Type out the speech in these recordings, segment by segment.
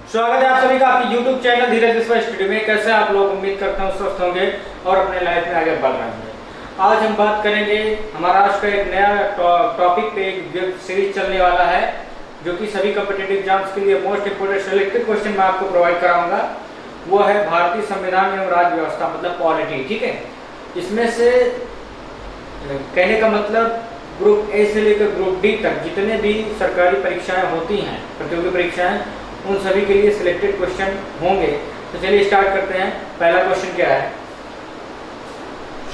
स्वागत है आप सभी का आपके YouTube चैनल धीरज विश्वा स्टूडियो में। कैसे आप लोग, उम्मीद करता हूँ स्वस्थ होंगे और अपने लाइफ में आगे बढ़ रहे होंगे। आज हम बात करेंगे हमारा आज का एक नया टॉपिक पे एक वेब सीरीज चलने वाला है जो कि सभी कॉम्पिटिटिव एग्जाम्स के लिए मोस्ट इंपोर्टेंट सेलेक्टेड क्वेश्चन मैं आपको प्रोवाइड कराऊंगा। वो है भारतीय संविधान एवं राज्य व्यवस्था, मतलब पॉलिटी। ठीक है, इसमें से कहने का मतलब ग्रुप ए से लेकर ग्रुप डी तक जितने भी सरकारी परीक्षाएं होती हैं, प्रतियोगी परीक्षाएं, उन सभी के लिए सिलेक्टेड क्वेश्चन होंगे। तो चलिए स्टार्ट करते हैं। पहला क्वेश्चन क्या है?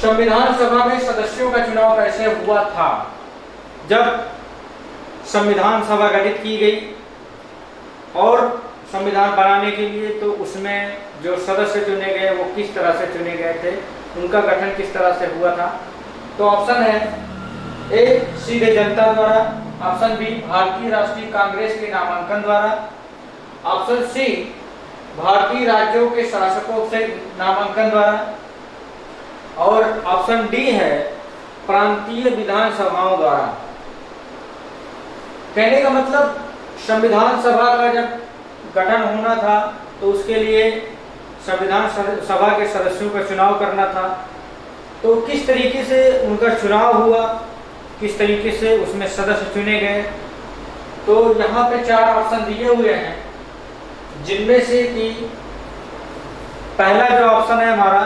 संविधान सभा में सदस्यों का चुनाव कैसे हुआ था? जब संविधान सभा गठित की गई और संविधान बनाने के लिए, तो उसमें जो सदस्य चुने गए वो किस तरह से चुने गए थे, उनका गठन किस तरह से हुआ था? तो ऑप्शन है ए सीधे जनता द्वारा, ऑप्शन बी भारतीय राष्ट्रीय कांग्रेस के नामांकन द्वारा, ऑप्शन सी भारतीय राज्यों के शासकों से नामांकन द्वारा, और ऑप्शन डी है प्रांतीय विधानसभाओं द्वारा। कहने का मतलब संविधान सभा का जब गठन होना था तो उसके लिए संविधान सभा के सदस्यों का चुनाव करना था। तो किस तरीके से उनका चुनाव हुआ, किस तरीके से उसमें सदस्य चुने गए, तो यहाँ पे 4 ऑप्शन दिए हुए हैं, जिनमें से कि पहला जो ऑप्शन है हमारा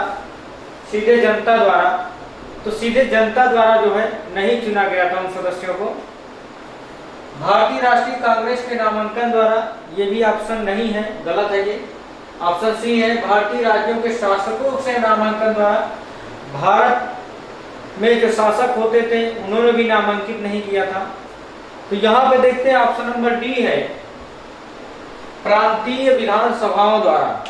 सीधे जनता द्वारा, तो सीधे जनता द्वारा जो है नहीं चुना गया था उन सदस्यों को। भारतीय राष्ट्रीय कांग्रेस के नामांकन द्वारा, ये भी ऑप्शन नहीं है, गलत है ये। ऑप्शन सी है भारतीय राज्यों के शासकों से नामांकन द्वारा, भारत में जो शासक होते थे उन्होंने भी नामांकित नहीं किया था। तो यहाँ पे देखते हैं ऑप्शन नंबर डी है प्रांतीय विधानसभाओं द्वारा।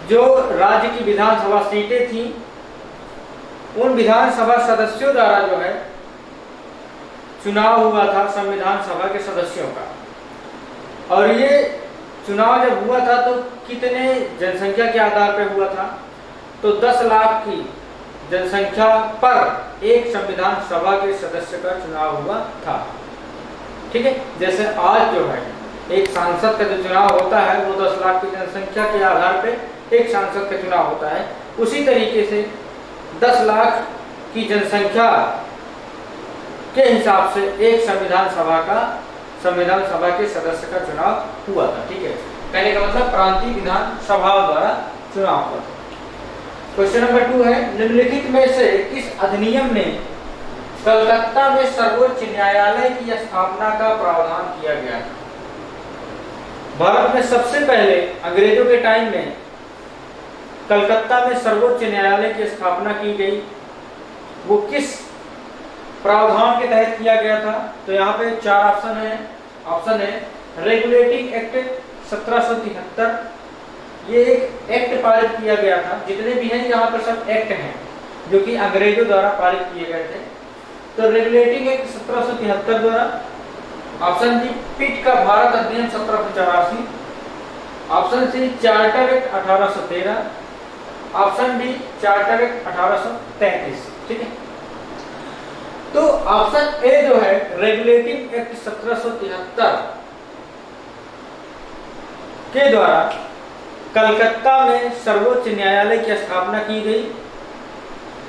जो राज्य की विधानसभा सीटें थी उन विधानसभा सदस्यों द्वारा जो है चुनाव हुआ था संविधान सभा के सदस्यों का। और ये चुनाव जब हुआ था तो कितने जनसंख्या के आधार पर हुआ था? तो 10 लाख की जनसंख्या पर एक संविधान सभा के सदस्य का चुनाव हुआ था। ठीक है, जैसे आज जो है एक सांसद का जो चुनाव होता है वो 10 लाख की जनसंख्या के आधार पे एक सांसद का चुनाव होता है, उसी तरीके से 10 लाख की जनसंख्या के हिसाब से एक संविधान सभा के सदस्य का चुनाव हुआ था। ठीक है, कहने का मतलब प्रांतीय विधान सभाओं द्वारा चुनाव हुआ था। क्वेश्चन नंबर 2 है निम्नलिखित में से किस अधिनियम में कलकत्ता में सर्वोच्च न्यायालय की स्थापना का प्रावधान किया गया था? भारत में सबसे पहले अंग्रेजों के टाइम में कलकत्ता में सर्वोच्च न्यायालय की स्थापना की गई, वो किस प्रावधान के तहत किया गया था? तो यहाँ पे 4 ऑप्शन है। ऑप्शन है रेगुलेटिंग एक्ट 1773, ये एक एक्ट पारित किया गया था। जितने भी हैं यहाँ पर सब एक्ट हैं जो कि अंग्रेजों द्वारा पारित किए गए थे। तो रेगुलेटिंग एक्ट 1773 द्वारा, ऑप्शन बी पिट का भारत अधिनियम 1784, option C charter act 1813, option D charter act 1833। ठीक है, तो ऑप्शन ए जो है रेगुलेटिंग एक्ट 1773 के द्वारा कलकत्ता में सर्वोच्च न्यायालय की स्थापना की गई।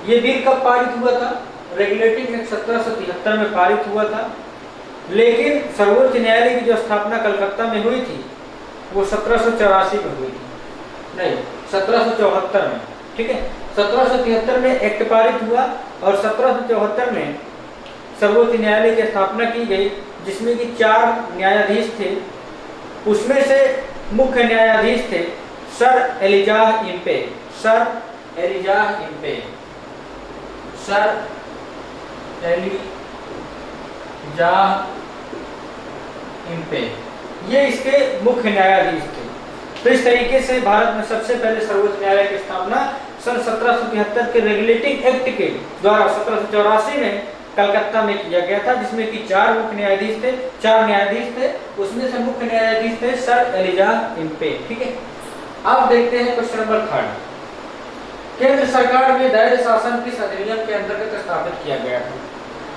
ये बिल कब पारित हुआ था? रेगुलेटिंग एक्ट 1773 में पारित हुआ था, लेकिन सर्वोच्च न्यायालय की जो स्थापना कलकत्ता में हुई थी वो 1784 में हुई थी, नहीं 1774 में। ठीक है, 1773 में एक्ट पारित हुआ और 1774 में सर्वोच्च न्यायालय की स्थापना की गई, जिसमें कि 4 न्यायाधीश थे। उसमें से मुख्य न्यायाधीश थे sir Elijah Impey, sir Elijah Impey, sir Elijah Impey, ये इसके मुख्य न्यायाधीश थे। तो इस तरीके से भारत में सबसे पहले सर्वोच्च न्यायालय की स्थापना सन 1773 के रेगुलेटिंग एक्ट के द्वारा 1784 में कलकत्ता में किया गया था, जिसमें कि 4 मुख्य न्यायाधीश थे, 4 न्यायाधीश थे। उसमें से मुख्य न्यायाधीश थे सर एलिजाह इम्पे। ठीक है, अब देखते हैं क्वेश्चन नंबर 3। केंद्र सरकार में दैर्घ्य शासन किस अधिनियम के अंतर्गत स्थापित किया गया था?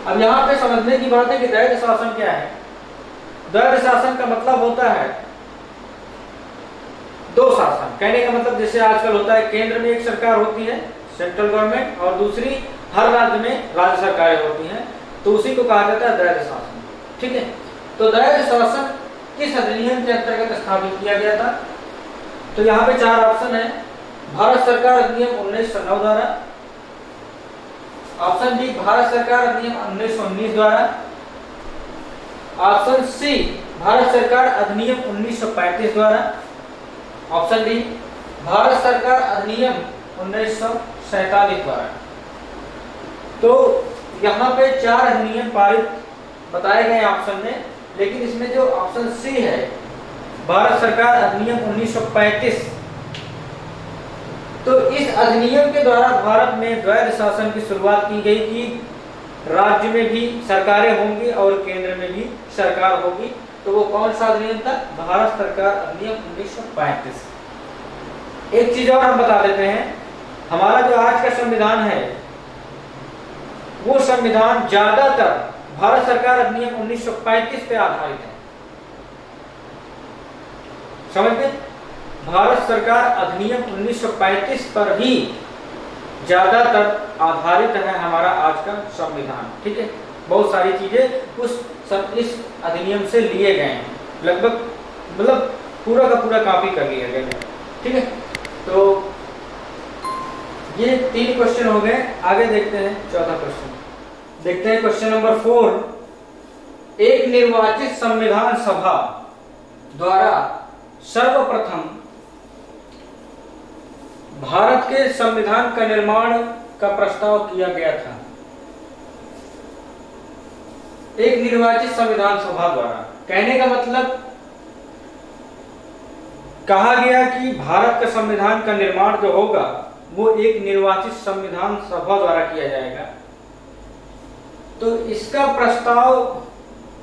अब यहाँ पे समझने की बात है कि दैर्घ्य शासन क्या है। द्वैध शासन का मतलब होता है दो शासन। कहने का मतलब जैसे आजकल होता है केंद्र में एक सरकार होती है सेंट्रल गवर्नमेंट, और दूसरी हर राज्य में राज्य सरकारें होती हैं, तो उसी को कहा जाता है द्वैध शासन। ठीक है, तो द्वैध शासन किस अधिनियम के अंतर्गत स्थापित किया गया था? तो यहाँ पे 4 ऑप्शन है। भारत सरकार अधिनियम 1909 द्वारा, ऑप्शन डी भारत सरकार अधिनियम 1919 द्वारा, ऑप्शन सी भारत सरकार अधिनियम 1935 द्वारा, ऑप्शन डी भारत सरकार अधिनियम 1947 द्वारा। तो यहाँ पे 4 अधिनियम पारित बताए गए ऑप्शन में, लेकिन इसमें जो ऑप्शन सी है भारत सरकार अधिनियम 1935, तो इस अधिनियम के द्वारा भारत में द्वैध शासन की शुरुआत की गई कि राज्य में भी सरकारें होंगी और केंद्र में भी सरकार होगी। तो वो कौन सा अधिनियम था? भारत सरकार अधिनियम 1935। एक चीज और हम बता देते हैं, हमारा जो आज का संविधान है वो संविधान ज्यादातर भारत सरकार अधिनियम 1935 पे आधारित है। समझ गए? भारत सरकार अधिनियम 1935 पर ही ज्यादातर आधारित है हमारा आज का संविधान। ठीक है, बहुत सारी चीजें इस अधिनियम से लिए गए हैं, लगभग मतलब पूरा का पूरा कॉपी कर लिया गया है। ठीक है, तो ये 3 क्वेश्चन हो गए। आगे देखते हैं 4था क्वेश्चन। देखते हैं क्वेश्चन नंबर 4। एक निर्वाचित संविधान सभा द्वारा सर्वप्रथम भारत के संविधान का निर्माण का प्रस्ताव किया गया था। एक निर्वाचित संविधान सभा द्वारा, कहने का मतलब कहा गया कि भारत का संविधान का निर्माण जो होगा वो एक निर्वाचित संविधान सभा द्वारा किया जाएगा। तो इसका प्रस्ताव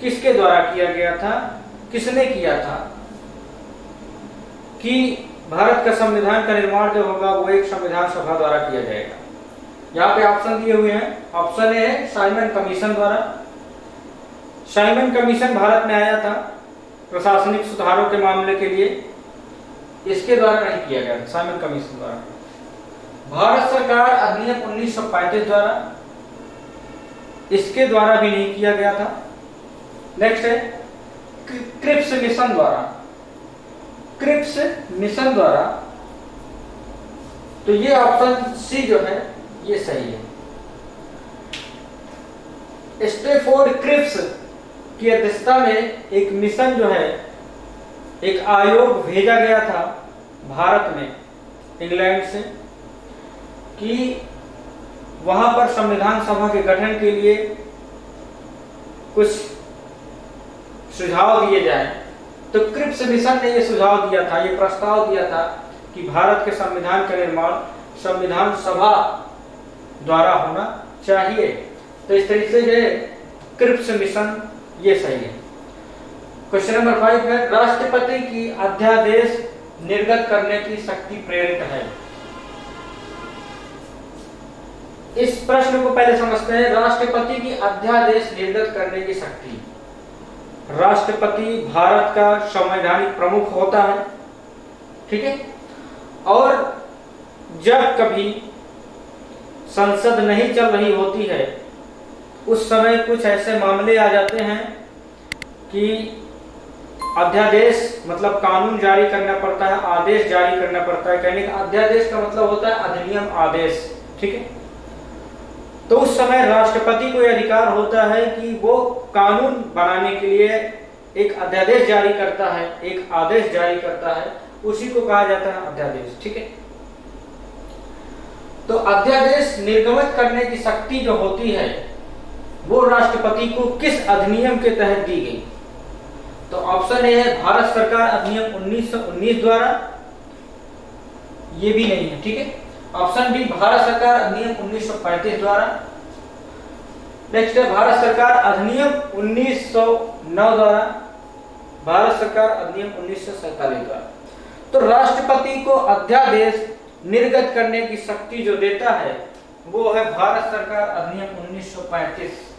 किसके द्वारा किया गया था? किसने किया था कि भारत का संविधान का निर्माण जो होगा वो एक संविधान सभा द्वारा किया जाएगा? यहाँ पे ऑप्शन दिए हुए हैं। ऑप्शन ए है साइमन कमीशन द्वारा। साइमन कमीशन भारत में आया था प्रशासनिक सुधारों के मामले के लिए, इसके द्वारा नहीं किया गया, साइमन कमीशन द्वारा। भारत सरकार अधिनियम 1935 द्वारा, इसके द्वारा भी नहीं किया गया था। नेक्स्ट है क्रिप्स मिशन द्वारा। क्रिप्स मिशन द्वारा, तो ये ऑप्शन सी जो है ये सही है। स्टैफोर्ड क्रिप्स की अध्यक्षता में एक मिशन जो है, एक आयोग भेजा गया था भारत में इंग्लैंड से कि वहां पर संविधान सभा के गठन के लिए कुछ सुझाव दिए जाए। तो क्रिप्स मिशन ने यह सुझाव दिया था, ये प्रस्ताव दिया था कि भारत के संविधान का निर्माण संविधान सभा द्वारा होना चाहिए। तो इस तरीके से ये क्रिप्स मिशन ये सही है। क्वेश्चन नंबर 5 है राष्ट्रपति की अध्यादेश निर्गत करने की शक्ति प्रेरित है। इस प्रश्न को पहले समझते हैं। राष्ट्रपति की अध्यादेश निर्गत करने की शक्ति। राष्ट्रपति भारत का संवैधानिक प्रमुख होता है, ठीक है, और जब कभी संसद नहीं चल रही होती है उस समय कुछ ऐसे मामले आ जाते हैं कि अध्यादेश मतलब कानून जारी करना पड़ता है, आदेश जारी करना पड़ता है। कहने का अध्यादेश का मतलब होता है अधिनियम, आदेश, ठीक है। तो उस समय राष्ट्रपति को यह अधिकार होता है कि वो कानून बनाने के लिए एक अध्यादेश जारी करता है, एक आदेश जारी करता है, उसी को कहा जाता है अध्यादेश, ठीक है। तो अध्यादेश निर्गमित करने की शक्ति जो होती है वो राष्ट्रपति को किस अधिनियम के तहत दी गई? तो ऑप्शन ए है भारत सरकार अधिनियम 1919 द्वारा, ये भी नहीं है, ठीक है। ऑप्शन बी भारत सरकार अधिनियम 1935 द्वारा। नेक्स्ट है भारत सरकार अधिनियम 1909 द्वारा, भारत सरकार अधिनियम 1947 द्वारा। तो राष्ट्रपति को अध्यादेश निर्गत करने की शक्ति जो देता है वो है भारत सरकार अधिनियम 1935।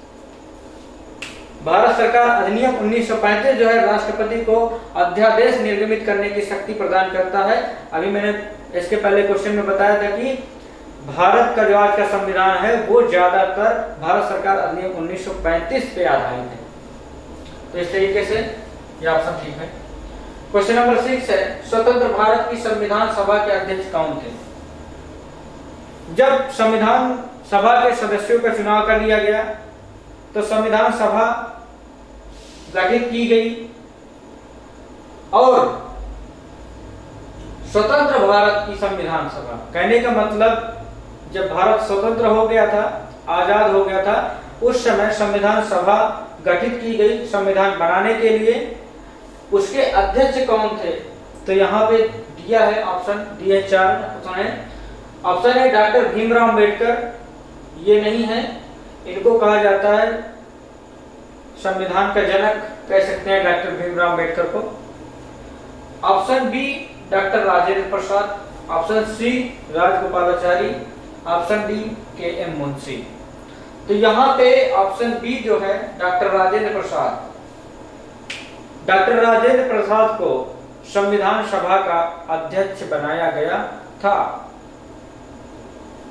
भारत सरकार अधिनियम 1935 जो है राष्ट्रपति को अध्यादेश निर्गमित करने की शक्ति प्रदान करता है। अभी मैंने इसके पहले क्वेश्चन में बताया था कि भारत का जो आज का संविधान है वो ज्यादातर भारत सरकार अधिनियम 1935 पे आधारित है। तो इस तरीके से ये ऑप्शन ठीक है। क्वेश्चन नंबर 6 है, स्वतंत्र भारत की संविधान सभा के अध्यक्ष कौन थे? जब संविधान सभा के सदस्यों का चुनाव कर लिया गया तो संविधान सभा गठित की गई और स्वतंत्र भारत की संविधान सभा, कहने का मतलब जब भारत स्वतंत्र हो गया था, आजाद हो गया था, उस समय संविधान सभा गठित की गई संविधान बनाने के लिए। उसके अध्यक्ष कौन थे? तो यहाँ पे दिया है ऑप्शन, दिए 4 ऑप्शन है। ऑप्शन है डॉक्टर भीमराव अंबेडकर, ये नहीं है, इनको कहा जाता है संविधान का जनक, कह सकते हैं डॉक्टर भीमराव अंबेडकर को। Option B doctor Rajendra Prasad, option C Rajagopalachari, option D K M Munshi. तो यहाँ पे ऑप्शन बी जो है डॉक्टर राजेंद्र प्रसाद, डॉक्टर राजेंद्र प्रसाद को संविधान सभा का अध्यक्ष बनाया गया था।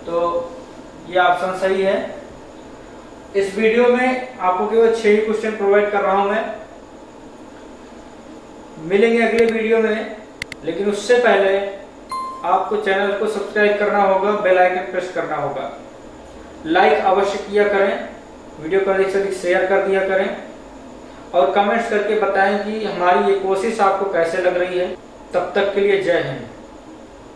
तो ये ऑप्शन सही है। इस वीडियो में आपको केवल 6 ही क्वेश्चन प्रोवाइड कर रहा हूं मैं। मिलेंगे अगले वीडियो में, लेकिन उससे पहले आपको चैनल को सब्सक्राइब करना होगा, बेल आइकन प्रेस करना होगा, लाइक अवश्य किया करें, वीडियो को अधिक से अधिक शेयर कर दिया करें और कमेंट्स करके बताएं कि हमारी ये कोशिश आपको कैसे लग रही है। तब तक के लिए जय हिंद।